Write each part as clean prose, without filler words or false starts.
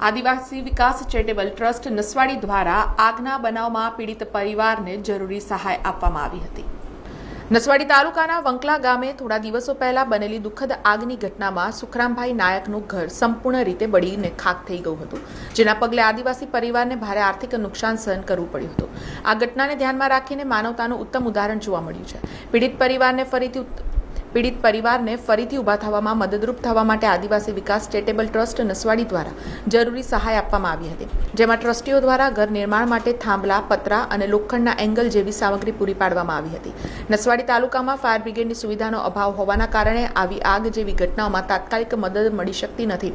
આદિવાસી વિકાસ charitable trust Naswadi દ્વારા આગના બનાવમાં પીડિત પરિવારને જરૂરી સહાય આપવામાં આવી હતી। નસવાડી તાલુકાના વંકલા ગામે થોડા દિવસો પહેલા બનેલી દુઃખદ આગની ઘટનામાં સુખરામભાઈ નાયકનું ઘર સંપૂર્ણ રીતે બળીને ખાખ થઈ ગયું હતું, જેના પગલે આદિવાસી પરિવારને ભારે આર્થિક નુકસાન સહન કરવું પડ્યું હતું। આ ઘટનાને ધ્યાનમાં રાખીને માનવતાનું ઉત્તમ ઉદાહરણ જોવા મળ્યું છે। પીડિત પરિવારને ફરીથી ઊભા થવામાં મદદરૂપ થવા માટે આદિવાસી વિકાસ ચેરિટેબલ ટ્રસ્ટ નસવાડી દ્વારા જરૂરી સહાય આપવામાં આવી હતી, જેમાં ટ્રસ્ટીઓ દ્વારા ઘર નિર્માણ માટે થાંભલા, પતરા અને લોખંડના એંગલ જેવી સામગ્રી પૂરી પાડવામાં આવી હતી। નસવાડી તાલુકામાં ફાયર બ્રિગેડની સુવિધાનો અભાવ હોવાના કારણે આવી આગ જેવી ઘટનાઓમાં તાત્કાલિક મદદ મળી શકતી નથી।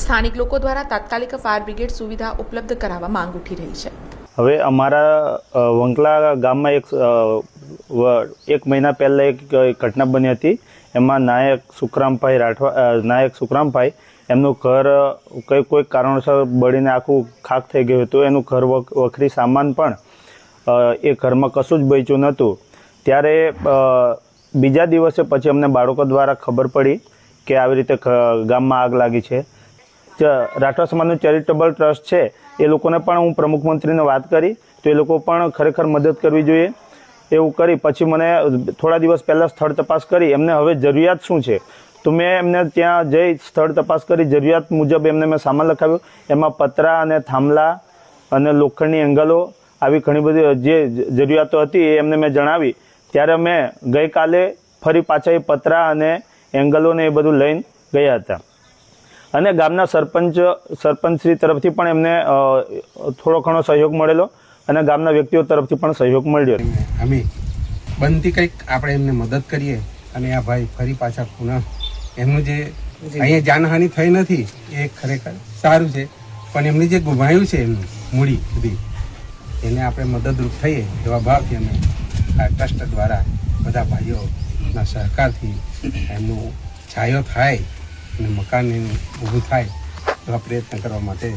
સ્થાનિક લોકો દ્વારા તાત્કાલિક ફાયર બ્રિગેડ સુવિધા ઉપલબ્ધ કરાવવા માંગ ઉઠી રહી છે। હવે અમારા વંકલા ગામમાં એક મહિના પહેલાં એક ઘટના બની હતી। એમાં નાયક સુખરામભાઈ એમનું ઘર કોઈ કારણોસર બળીને આખું ખાખ થઈ ગયું હતું। એનું ઘર વખરી સામાન પણ એ ઘરમાં કશું જ બચ્યું નહોતું। ત્યારે બીજા દિવસે પછી અમને બાળકો દ્વારા ખબર પડી કે આવી રીતે ગામમાં આગ લાગી છે। રાઠવા સમાજનું ચેરિટેબલ ટ્રસ્ટ છે, એ લોકોને પણ હું પ્રમુખ મંત્રીને વાત કરી તો એ લોકો પણ ખરેખર મદદ કરવી જોઈએ એવું કરી પછી મને થોડા દિવસ પહેલાં સ્થળ તપાસ કરી એમને હવે જરૂરિયાત શું છે તો મેં એમને ત્યાં જઈ સ્થળ તપાસ કરી જરૂરિયાત મુજબ એમને મેં સામાન લખાવ્યો। એમાં પતરા અને થાંભલા અને લોખંડની એંગલો આવી ઘણી બધી જે જરૂરિયાતો હતી એ એમને મેં જણાવી। ત્યારે મેં ગઈકાલે ફરી પાછા એ પતરા અને એંગલોને એ બધું લઈને ગયા હતા અને ગામના સરપંચશ્રી તરફથી પણ એમને થોડો ઘણો સહયોગ મળેલો અને ગામના વ્યક્તિઓ તરફથી પણ સહયોગ મળ્યો। અમે બનતી કંઈક આપણે એમને મદદ કરીએ અને આ ભાઈ ફરી પાછા પુનઃ એમનું જે અહીંયા જાનહાનિ થઈ નથી એ ખરેખર સારું છે, પણ એમને જે ગુમાવ્યું છે એમનું મૂડી સુધી એને આપણે મદદરૂપ થઈએ એવા ભાવથી અમે આ ટ્રસ્ટ દ્વારા બધા ભાઈઓના સહકારથી એમનું છાયો થાય અને મકાન ઊભું થાય એવા પ્રયત્ન કરવા માટે